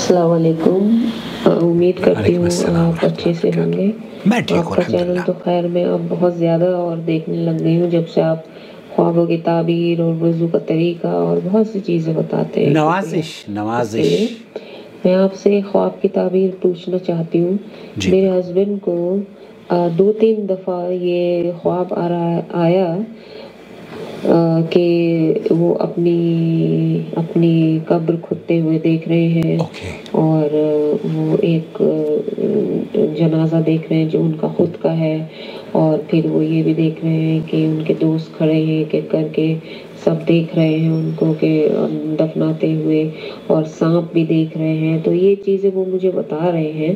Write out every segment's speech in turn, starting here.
अस्सलाम वालेकुम। उम्मीद करती हूँ आप अच्छे से होंगे। मैं ठीक हूँ आपका चैनल तो खैर मैं अब बहुत ज़्यादा और देखने लग गई हूँ जब से आप ख्वाबों की ताबीर और वज़ू का तरीका और बहुत सी चीज़ें बताते हैं। नवाजिश मैं आपसे ख्वाब की ताबीर पूछना चाहती हूँ। मेरे हस्बैंड को 2-3 दफ़ा ये ख्वाब आया कि वो अपनी कब्र खुदते हुए देख रहे हैं और वो एक जनाजा देख रहे हैं जो उनका खुद का है, और फिर वो ये भी देख रहे हैं कि उनके दोस्त खड़े हैं कि करके सब देख रहे हैं उनको कि दफनाते हुए, और सांप भी देख रहे हैं। तो ये चीज़ें वो मुझे बता रहे हैं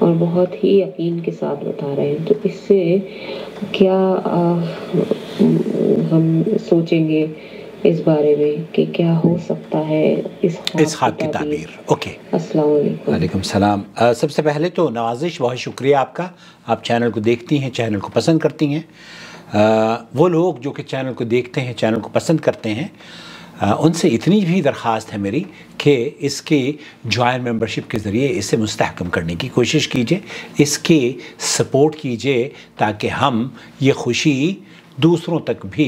और बहुत ही यकीन के साथ बता रहे हैं। तो इससे क्या हम सोचेंगे इस बारे में कि क्या हो सकता है इस ख्वाब की ताबीर। ओके, अस्सलाम वालेकुम सलाम। सबसे पहले तो नवाजिश बहुत शुक्रिया आपका, आप चैनल को देखती हैं, चैनल को पसंद करती हैं। वो लोग जो कि चैनल को देखते हैं, चैनल को पसंद करते हैं, उनसे इतनी भी दरख्वास्त है मेरी कि इसकी जॉइन मेंबरशिप के ज़रिए इसे मुस्तहकम करने की कोशिश कीजिए, इसकी सपोर्ट कीजिए ताकि हम ये खुशी दूसरों तक भी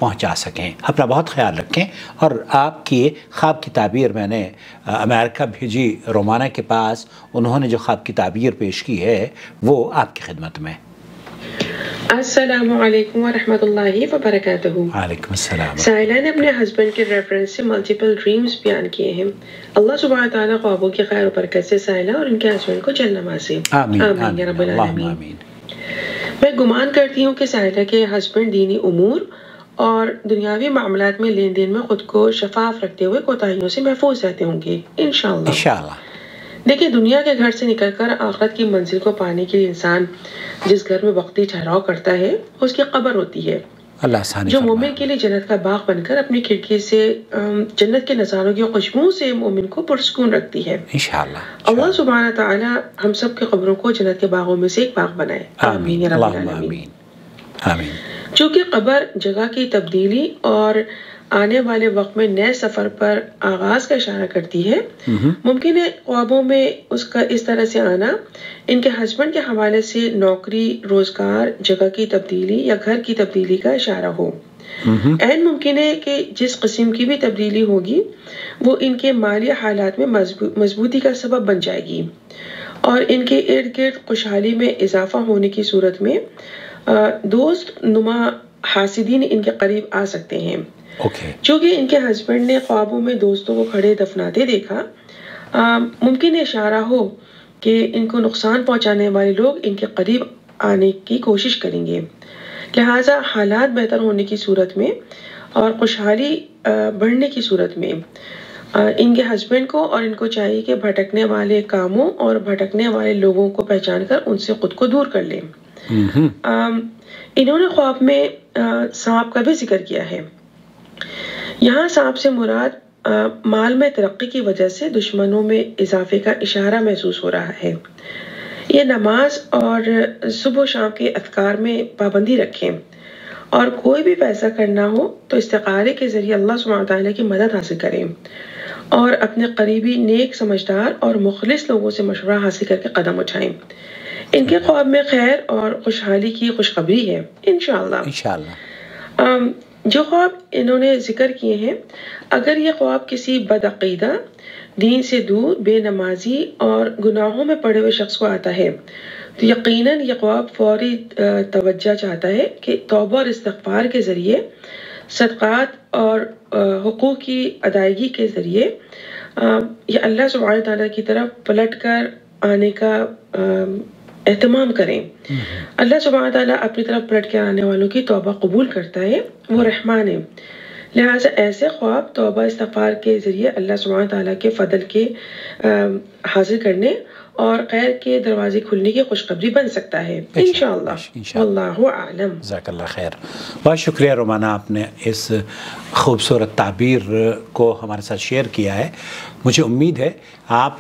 पहुंचा सकें। अपना बहुत ख्याल रखें। और आपकी ख्वाब की ताबीर मैंने अमेरिका भेजी रोमाना के पास, उन्होंने जो ख्वाब की ताबीर पेश की है वो आपकी खिदमत में। अस्सलामु अलैकुम व रहमतुल्लाहि व बरकातहू। वालेकुम अस्सलाम। साइला ने अपने हस्बैंड के रेफरेंस से मल्टीपल ड्रीम्स बयान किए हैं। अल्लाह सुब्हानहू व तआला ख्वाबों की खैर और बरकत से साइला और उनके हस्बैंड को जन्नत नवाज़े। आमीन आमीन या रब्बल आलमीन। आमीन। मैं गुमान करती हूँ कि साइला के हस्बैंड दीनी उमूर और दुनियावी मामलात में लेन देन में खुद को शफाफ रखते हुए कोताहियों से महफूज रहते होंगे इंशाअल्लाह। देखिए, दुनिया के घर से निकलकर आखिरत की मंजिल को पाने के लिए इंसान जिस घर में वक्ती ठहराव करता है उसकी कब्र होती है, जो मोमिन के लिए जन्नत का बाग बनकर अपनी खिड़की से जन्नत के नज़ारों की खुशबू से मोमिन को पुरसकून रखती है इंशाअल्लाह। अल्लाह सुब्हानहू व तआला हम सब के कब्रों को जन्नत के बागों में से एक बाग बनाए। आमीन या रब्बल आलमीन। आमीन। चूँकि कब्र जगह की तब्दीली और आने वाले वक्त में नए सफ़र पर आगाज का इशारा करती है, मुमकिन है ख्वाबों में उसका इस तरह से आना इनके हस्बैंड के हवाले से नौकरी, रोजगार, जगह की तब्दीली या घर की तब्दीली का इशारा हो। ऐन मुमकिन है कि जिस किस्म की भी तब्दीली होगी वो इनके माली हालात में मजबूती का सबब बन जाएगी और इनके इर्द गिर्द खुशहाली में इजाफा होने की सूरत में दोस्त नुमा हासिदीन इनके करीब आ सकते हैं। चूँकि इनके हस्बैंड ने ख्वाबों में दोस्तों को खड़े दफनाते देखा, मुमकिन इशारा हो कि इनको नुकसान पहुंचाने वाले लोग इनके करीब आने की कोशिश करेंगे। लिहाजा हालात बेहतर होने की सूरत में और खुशहाली बढ़ने की सूरत में इनके हस्बैंड को और इनको चाहिए कि भटकने वाले कामों और भटकने वाले लोगों को पहचान कर उनसे खुद को दूर कर लें। इन्होंने ख्वाब में सांप का भी जिक्र किया है। यहाँ सांप से मुराद माल में तरक्की की वजह से दुश्मनों में इजाफे का इशारा महसूस हो रहा है। ये नमाज और सुबह शाम के अज़कार में पाबंदी रखें और कोई भी फैसला करना हो तो इस्तिखारे के ज़रिए अल्लाह सुब्हानहू व तआला की मदद हासिल करें और अपने करीबी नेक, समझदार और मुखलिस लोगों से मशवरा हासिल करके कदम उठाएं। इनके ख्वाब में खैर और खुशहाली की खुशखबरी है इंशाअल्लाह। जो ख्वाब इन्होंने जिक्र किए हैं, अगर ये ख्वाब किसी बदअक़ीदा, दीन से दूर, बेनमाजी और गुनाहों में पड़े हुए शख्स को आता है तो यकीनन ये ख्वाब फौरी तवज्जो चाहता है कि तौबा और इस्तिग़फ़ार के ज़रिए, सदक़ात और हुकूक़ की अदायगी के ज़रिए ये अल्लाह सुब्हानहू व तआला की तरफ पलट कर आने का एहतमाम करें। अल्लाह सुब्हानहू व तआला अपनी तरफ पलट के आने वालों की तौबा कबूल करता है, वो रहमान है। लिहाजा ऐसे ख्वाब तौबा इस्तिग़फ़ार के ज़रिए अल्लाह सुब्हानहू व तआला के फ़ज़ल के हासिल करने और खैर के दरवाजे खुलने की खुशखबरी बन सकता है इंशाअल्लाह। वल्लाहु आलम। जज़ाकल्लाह खैर। बहुत शुक्रिया रोमाना, आपने इस खूबसूरत ताबीर को हमारे साथ शेयर किया है। मुझे उम्मीद है आप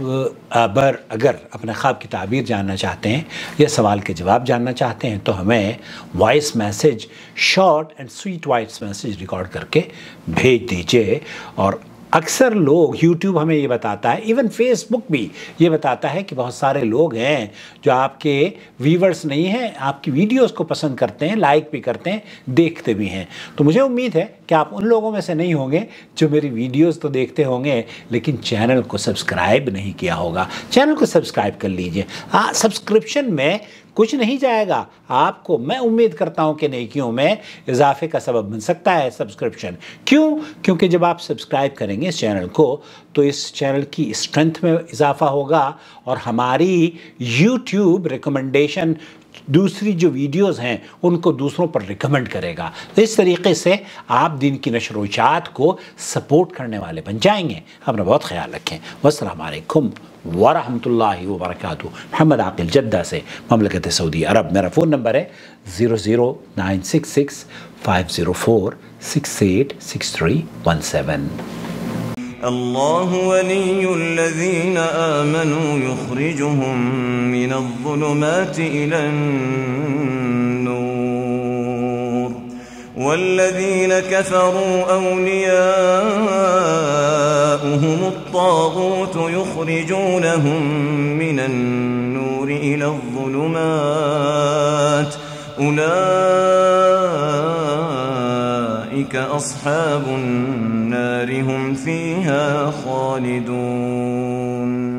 अगर अपने ख्वाब की ताबीर जानना चाहते हैं या सवाल के जवाब जानना चाहते हैं तो हमें voice message, short and sweet voice message record करके भेज दीजिए और اکثر لوگ یوٹیوب ہمیں یہ بتاتا ہے، ایون فیس بک بھی یہ بتاتا ہے کہ بہت سارے لوگ ہیں جو آپ کے ویورز نہیں ہیں، آپ کی ویڈیوز کو پسند کرتے ہیں، لائک بھی کرتے ہیں، دیکھتے بھی ہیں. تو مجھے امید ہے کہ آپ ان لوگوں میں سے نہیں ہوں گے جو میری ویڈیوز تو دیکھتے ہوں گے لیکن چینل کو سبسکرائب نہیں کیا ہوگا. چینل کو سبسکرائب کر لیجئے. سبسکرپشن میں کچھ نہیں جائے گا آپ کو. میں امید کرتا ہوں کہ نیکیوں میں اضافے کا سبب بن سکتا ہے سبسکرپشن. کیوں؟ کیونکہ جب آپ سبسکرائب کریں گے اس چینل کو تو اس چینل کی اسٹرینتھ میں اضافہ ہوگا اور ہماری یوٹیوب ریکمنڈیشن دوسری جو ویڈیوز ہیں ان کو دوسروں پر ریکمنڈ کرے گا. اس طریقے سے آپ دین کی نشر و اشاعت کو سپورٹ کرنے والے بن جائیں گے. اپنا بہت خیال رکھیں. والسلام علیکم ورحمۃ اللہ وبرکاتہ. محمد عاقل جدہ سے مملکت سعودی عرب. میرا فون نمبر ہے 00966 504 686317. الله ولي الذين آمنوا يخرجهم من الظلمات إلى النور والذين كفروا أولياؤهم الطاغوت يخرجونهم من النور إلى الظلمات أولئك أصحاب النار هم فيها خالدون.